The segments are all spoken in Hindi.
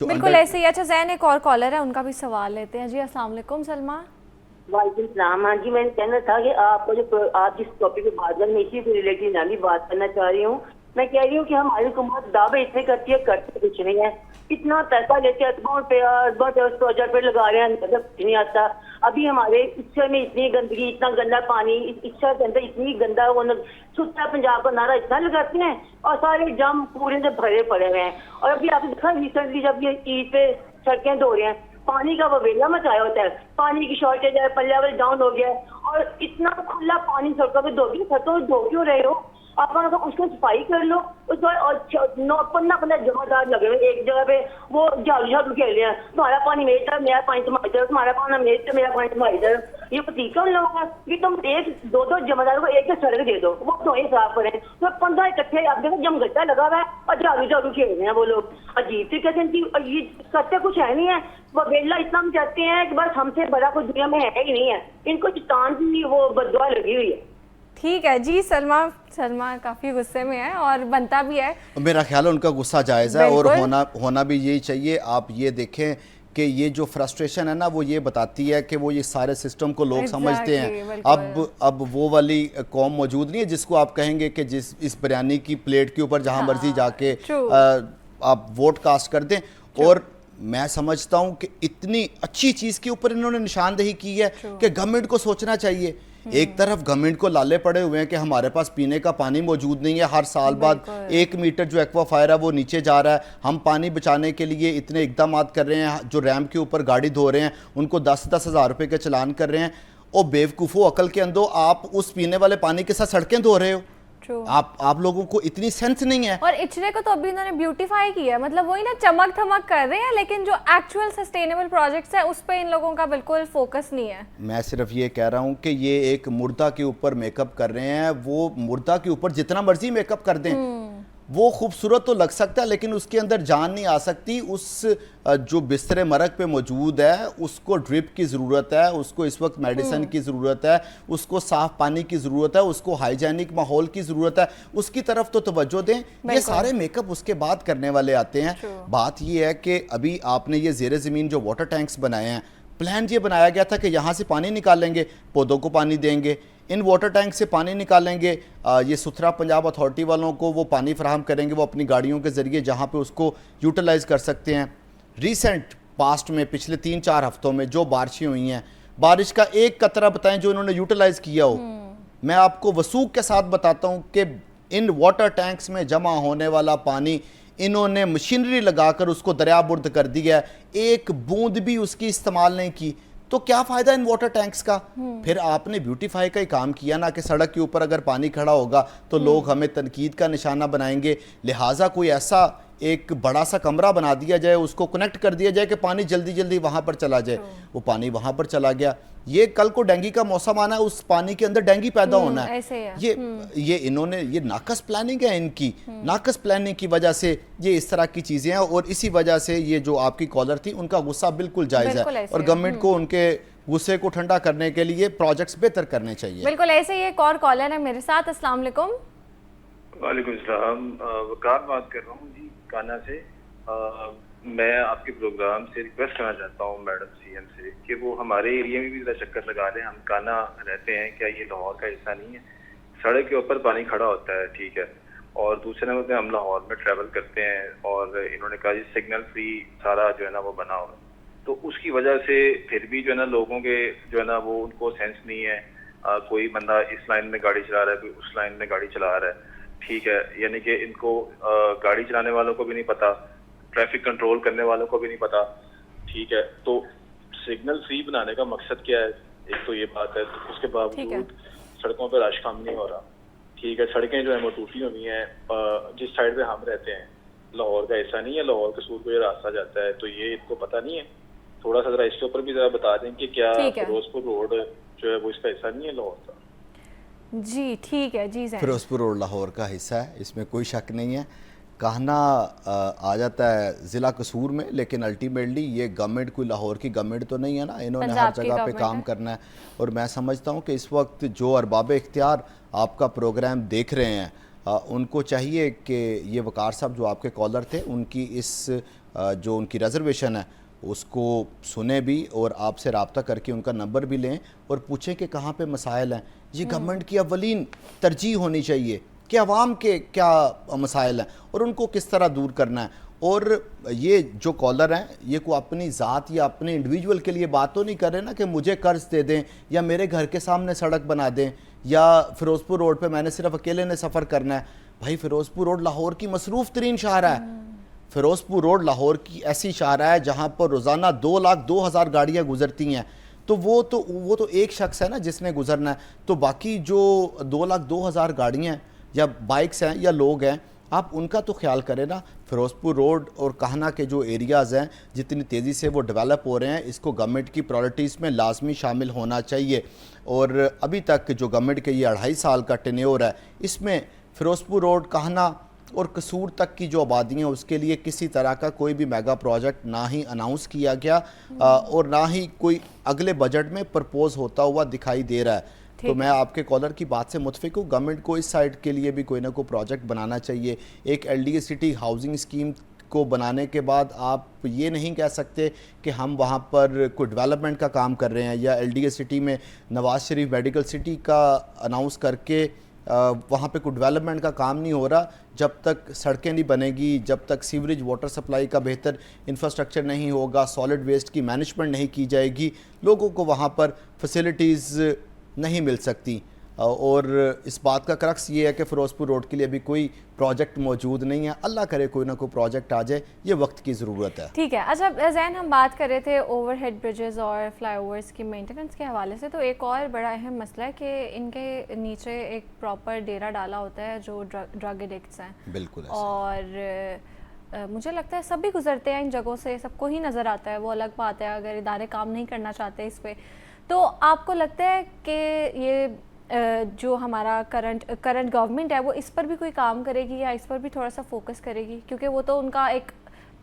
तो बिल्कुल ऐसे ही। अच्छा जैन, एक और कॉलर है, उनका भी सवाल लेते हैं जी। अस्सलाम वालेकुम सलमा। वालेकुम सलाम। हाँ जी, मैंने कहना था कि आपको आप जिस टॉपिक पे बात करें, मैं इसी से रिलेटेड ना भी बात करना चाह रही हूँ। मैं कह रही हूँ कि हमारी हुकूमत दावे इतने करती है, करते कुछ नहीं है। इतना पैसा लेते हैं, बहुत उस प्रोजेक्ट पे लगा रहे हैं, मतलब कुछ नहीं आता। अभी हमारे इस शहर में इतनी गंदगी, इतना गंदा पानी, इस शहर के अंदर इतनी गंदा वो सुच्चा पंजाब का नारा इतना लगाते हैं और सारे जाम पूरे से भरे पड़े हुए हैं। और अभी आपने देखा रिसेंटली जब ये ईद पे सड़कें धो रहे हैं, पानी का ववेला मचाया होता है, पानी की शॉर्टेज है, लेवल डाउन हो गया है और इतना खुला पानी सड़कों पे धो सड़कों धो क्यों रहे हो आप? उसको सफाई कर लो। उस और 15 जमादार लगे हुए एक जगह पे, वो झाड़ू खेल रहे हैं, तुम्हारा पानी मेरी तरफ, मेरा पानी तुम्हारी तरफ, तुम्हारा पानी मेरी तरफ, मेरा पानी तुम्हारी तरफ। ये तरीका उन लोगों का कि तुम एक दो जमादारों को एक सड़क दे दो, वो तो साफ करें। तो 15 इकट्ठे आप देखो जमघटा लगा हुआ है और झाड़ू खेल रहे हैं वो लोग। अजीब सी कहते ये करते कुछ है नहीं है। वो बेला इतना हम चाहते हैं कि बस हमसे बड़ा कोई दुनिया में है ही नहीं है। इनको चितान की वो बददुआ लगी हुई है। ठीक है जी। सलमा काफ़ी गुस्से में है और बनता भी है। मेरा ख्याल है उनका गुस्सा जायज़ है और होना भी यही चाहिए। आप ये देखें कि ये जो फ्रस्ट्रेशन है ना, वो ये बताती है कि वो ये सारे सिस्टम को लोग समझते हैं। अब वो वाली कौम मौजूद नहीं है जिसको आप कहेंगे कि जिस इस बिरयानी की प्लेट के ऊपर जहाँ मर्जी जाके आप वोट कास्ट कर दें। और मैं समझता हूँ कि इतनी अच्छी चीज़ के ऊपर इन्होंने निशानदेही की है कि गवर्नमेंट को सोचना चाहिए। एक तरफ गवर्नमेंट को लाले पड़े हुए हैं कि हमारे पास पीने का पानी मौजूद नहीं है, हर साल बाद 1 मीटर जो एक्वाफायर है वो नीचे जा रहा है। हम पानी बचाने के लिए इतने इकदाम कर रहे हैं, जो रैम के ऊपर गाड़ी धो रहे हैं उनको 10-10 हज़ार रुपये के चलान कर रहे हैं। और बेवकूफ़ो, अकल के अंदो, आप उस पीने वाले पानी के साथ सड़कें धो रहे हो। आप लोगों को इतनी सेंस नहीं है। और इचरे को तो अभी इन्होंने ब्यूटीफाई किया है, मतलब वही ना, चमक धमक कर रहे हैं, लेकिन जो एक्चुअल सस्टेनेबल प्रोजेक्ट्स है उस पे इन लोगों का बिल्कुल फोकस नहीं है। मैं सिर्फ ये कह रहा हूँ कि ये एक मुर्दा के ऊपर मेकअप कर रहे हैं। वो मुर्दा के ऊपर जितना मर्जी मेकअप कर दें, वो खूबसूरत तो लग सकता है लेकिन उसके अंदर जान नहीं आ सकती। उस जो बिस्तरे मरग पे मौजूद है उसको ड्रिप की ज़रूरत है, उसको इस वक्त मेडिसिन की ज़रूरत है, उसको साफ़ पानी की ज़रूरत है, उसको हाइजेनिक माहौल की ज़रूरत है। उसकी तरफ तो तवज्जो दें। ये सारे मेकअप उसके बाद करने वाले आते हैं। बात ये है कि अभी आपने ये ज़ेरे ज़मीन जो वाटर टैंक्स बनाए हैं, प्लान ये बनाया गया था कि यहाँ से पानी निकालेंगे, पौधों को पानी देंगे, इन वाटर टैंक से पानी निकालेंगे, ये सुथरा पंजाब अथॉरिटी वालों को वो पानी फराहम करेंगे, वो अपनी गाड़ियों के ज़रिए जहाँ पे उसको यूटिलाइज़ कर सकते हैं। रिसेंट पास्ट में पिछले 3-4 हफ्तों में जो बारिशें हुई हैं, बारिश का एक कतरा बताएं जो इन्होंने यूटिलाइज़ किया हो। मैं आपको वसूख के साथ बताता हूँ कि इन वाटर टैंक्स में जमा होने वाला पानी इन्होंने मशीनरी लगाकर उसको दरियाबुर्द कर दिया, एक बूंद भी उसकी इस्तेमाल नहीं की। तो क्या फ़ायदा इन वाटर टैंक्स का? फिर आपने ब्यूटीफाई का ही काम किया ना कि सड़क के ऊपर अगर पानी खड़ा होगा तो लोग हमें तनकीद का निशाना बनाएंगे। लिहाजा कोई ऐसा एक बड़ा सा कमरा बना दिया जाए, उसको कनेक्ट कर दिया जाए कि पानी जल्दी जल्दी वहाँ पर चला जाए। वो पानी वहाँ पर चला गया। ये कल को डेंगू का मौसम आना है, उस पानी के अंदर डेंगू पैदा होना है। ये इन्होंने, ये नाकस प्लानिंग है इनकी। नाकस प्लानिंग की वजह से ये इस तरह की चीज़ें हैं और इसी वजह से ये जो आपकी कॉलर थी उनका गुस्सा बिल्कुल जायज़ है और गवर्नमेंट को उनके गुस्से को ठंडा करने के लिए प्रोजेक्ट्स बेहतर करने चाहिए। बिल्कुल ऐसे ही। एक और कॉलर है मेरे साथ। अस्सलाम वालेकुम। वालेकुम सलाम। वकार बात कर रहा हूँ जी, काना से। मैं आपके प्रोग्राम से रिक्वेस्ट करना चाहता हूँ मैडम सीएम से कि वो हमारे एरिया में भी जरा चक्कर लगा लें। हम काना रहते हैं, क्या ये लाहौर का हिस्सा नहीं है? सड़क के ऊपर पानी खड़ा होता है, ठीक है, और दूसरे नंबर पे हम लाहौर में ट्रैवल करते हैं और इन्होंने कहा जी सिग्नल फ्री सारा जो है ना वो बना हुआ, तो उसकी वजह से फिर भी जो है ना लोगों के जो है ना वो उनको सेंस नहीं है। कोई बंदा इस लाइन में गाड़ी चला रहा है, कोई उस लाइन में गाड़ी चला रहा है, ठीक है, यानी कि इनको गाड़ी चलाने वालों को भी नहीं पता, ट्रैफिक कंट्रोल करने वालों को भी नहीं पता, ठीक है। तो सिग्नल फ्री बनाने का मकसद क्या है? एक तो ये बात है। तो उसके बावजूद सड़कों पर रश कम नहीं हो रहा, ठीक है। सड़कें जो है वो टूटी हुई हैं। जिस साइड पे हम रहते हैं लाहौर का ऐसा नहीं है, लाहौर कसूर को ये रास्ता जाता है, तो ये इनको पता नहीं है। थोड़ा सा जरा इसके ऊपर भी जरा बता दें कि क्या फिरोजपुर रोड जो है वो इसका हिस्सा नहीं है लाहौर का? जी ठीक है जी। फिरोजपुर रोड लाहौर का हिस्सा है, इसमें कोई शक नहीं है। कहना आ जाता है ज़िला कसूर में, लेकिन अल्टीमेटली ये गवर्नमेंट कोई लाहौर की गवर्नमेंट तो नहीं है ना, इन्होंने हर जगह पे काम करना है। और मैं समझता हूँ कि इस वक्त जो अरबाब इख्तियार आपका प्रोग्राम देख रहे हैं, उनको चाहिए कि ये वकार साहब जो आपके कॉलर थे उनकी इस जो उनकी रिजर्वेशन है उसको सुने भी और आपसे रब्ता करके उनका नंबर भी लें और पूछें कि कहाँ पे मसाइल हैं। ये गवर्नमेंट की अवलीन तरजीह होनी चाहिए कि आवाम के क्या मसाइल हैं और उनको किस तरह दूर करना है। और ये जो कॉलर हैं ये को अपनी ज़ात या अपने इंडिविजुअल के लिए बात तो नहीं कर रहे ना कि मुझे कर्ज दे दें या मेरे घर के सामने सड़क बना दें या फ़िरोज़पुर रोड पे मैंने सिर्फ अकेले ने सफ़र करना है। भाई फ़िरोज़पुर रोड लाहौर की मसरूफ़ तरीन शाहरा है। फ़िरोज़पुर रोड लाहौर की ऐसी शाहरा है जहाँ पर रोज़ाना 2,02,000 गाड़ियाँ गुजरती हैं। तो वो तो एक शख्स है ना जिसने गुजरना है, तो बाकी जो 2,02,000 गाड़ियाँ हैं या बाइक्स हैं या लोग हैं, आप उनका तो ख्याल करें ना। फ़िरोज़पुर रोड और कहना के जो एरियाज़ हैं जितनी तेज़ी से वो डेवलप हो रहे हैं, इसको गवर्नमेंट की प्रायोरिटीज़ में लाजमी शामिल होना चाहिए। और अभी तक जो गवर्नमेंट के ये 2.5 साल का टेन्योर है, इसमें फ़िरोज़पुर रोड, कहना और कसूर तक की जो आबादी है उसके लिए किसी तरह का कोई भी मेगा प्रोजेक्ट ना ही अनाउंस किया गया और ना ही कोई अगले बजट में प्रपोज होता हुआ दिखाई दे रहा है। तो मैं आपके कॉलर की बात से मुतफिक हूँ। गवर्नमेंट को इस साइड के लिए भी कोई ना कोई प्रोजेक्ट बनाना चाहिए। एक LDA सिटी हाउसिंग स्कीम को बनाने के बाद आप ये नहीं कह सकते कि हम वहाँ पर कोई डेवलपमेंट का काम कर रहे हैं, या LDA सिटी में नवाज शरीफ मेडिकल सिटी का अनाउंस करके वहाँ पे कोई डेवलपमेंट का काम नहीं हो रहा। जब तक सड़कें नहीं बनेगी, जब तक सीवरेज वाटर सप्लाई का बेहतर इंफ्रास्ट्रक्चर नहीं होगा, सॉलिड वेस्ट की मैनेजमेंट नहीं की जाएगी, लोगों को वहाँ पर फैसिलिटीज़ नहीं मिल सकती। और इस बात का क्रक्स ये है कि फ़िरोज़पुर रोड के लिए अभी कोई प्रोजेक्ट मौजूद नहीं है। अल्लाह करे कोई ना कोई प्रोजेक्ट आ जाए, ये वक्त की ज़रूरत है। ठीक है। अच्छा जैन, हम बात कर रहे थे ओवरहेड ब्रिजेस और फ्लाईओवर्स की मेंटेनेंस के हवाले से, तो एक और बड़ा अहम मसला है कि इनके नीचे एक प्रॉपर डेरा डाला होता है जो ड्रग एडिक्ट्स हैं। बिल्कुल। और मुझे लगता है सब भी गुजरते हैं इन जगहों से, सबको ही नज़र आता है। वो अलग बात है अगर इदारे काम नहीं करना चाहते इस पर। तो आपको लगता है कि ये जो हमारा करंट गवर्नमेंट है वो इस पर भी कोई काम करेगी या इस पर भी थोड़ा सा फोकस करेगी? क्योंकि वो तो उनका एक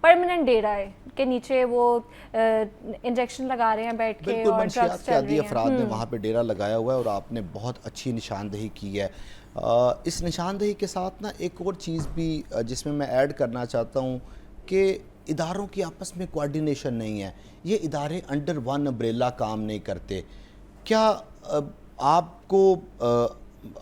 परमानेंट डेरा है कि नीचे वो इंजेक्शन लगा रहे हैं बैठ के और ड्रग्स चल रही हैं। अफराद ने वहाँ पे डेरा लगाया हुआ है और आपने बहुत अच्छी निशानदेही की है। इस निशानदेही के साथ ना एक और चीज़ भी जिसमें मैं ऐड करना चाहता हूँ कि इदारों की आपस में कोऑर्डिनेशन नहीं है। ये इदारे अंडर वन अम्ब्रेला काम नहीं करते। क्या आपको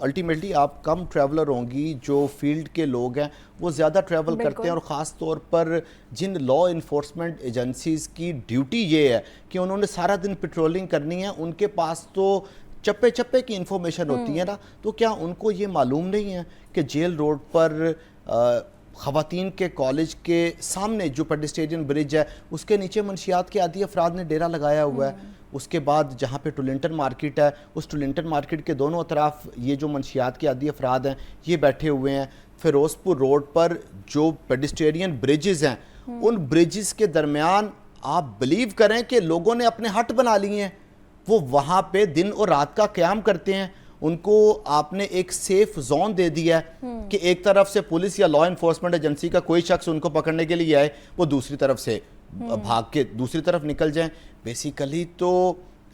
अल्टीमेटली आप कम ट्रैवलर होंगी, जो फील्ड के लोग हैं वो ज़्यादा ट्रैवल करते हैं, और ख़ास तौर पर जिन लॉ इन्फोर्समेंट एजेंसीज़ की ड्यूटी ये है कि उन्होंने सारा दिन पेट्रोलिंग करनी है, उनके पास तो चप्पे चप्पे की इंफॉर्मेशन होती है ना। तो क्या उनको ये मालूम नहीं है कि जेल रोड पर ख़वातीन के कॉलेज के सामने जो पेडेस्ट्रियन ब्रिज है उसके नीचे मंशियात के आदी अफराद ने डेरा लगाया हुआ है। उसके बाद जहाँ पे टुलिंटन मार्केट है, उस टुलिंटन मार्केट के दोनों तरफ ये जो मंशियात के आदी अफराद हैं ये बैठे हुए हैं। फ़िरोज़पुर रोड पर जो पेडेस्ट्रियन ब्रिजेज़ हैं उन ब्रिजेस के दरमियान आप बिलीव करें कि लोगों ने अपने हट बना लिए हैं। वो वहाँ पे दिन और रात का क़याम करते हैं। उनको आपने एक सेफ जोन दे दिया है कि एक तरफ से पुलिस या लॉ इन्फोर्समेंट एजेंसी का कोई शख्स उनको पकड़ने के लिए आए, वो दूसरी तरफ से भाग के दूसरी तरफ निकल जाएं। बेसिकली तो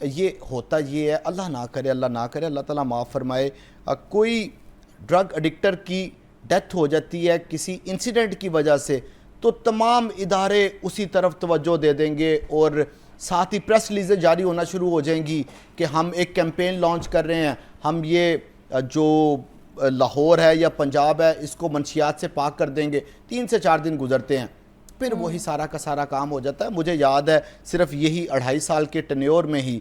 ये होता ये है, अल्लाह ना करे, अल्लाह ताला माफ़ फरमाए, कोई ड्रग एडिक्टर की डेथ हो जाती है किसी इंसिडेंट की वजह से, तो तमाम इदारे उसी तरफ तवज्जो दे देंगे और साथ ही प्रेस रिलीज़ें जारी होना शुरू हो जाएंगी कि हम एक कैंपेन लॉन्च कर रहे हैं, हम ये जो लाहौर है या पंजाब है इसको मंशियात से पाक कर देंगे। 3 से 4 दिन गुजरते हैं, फिर वही सारा का सारा काम हो जाता है। मुझे याद है सिर्फ यही 2.5 साल के टेन्योर में ही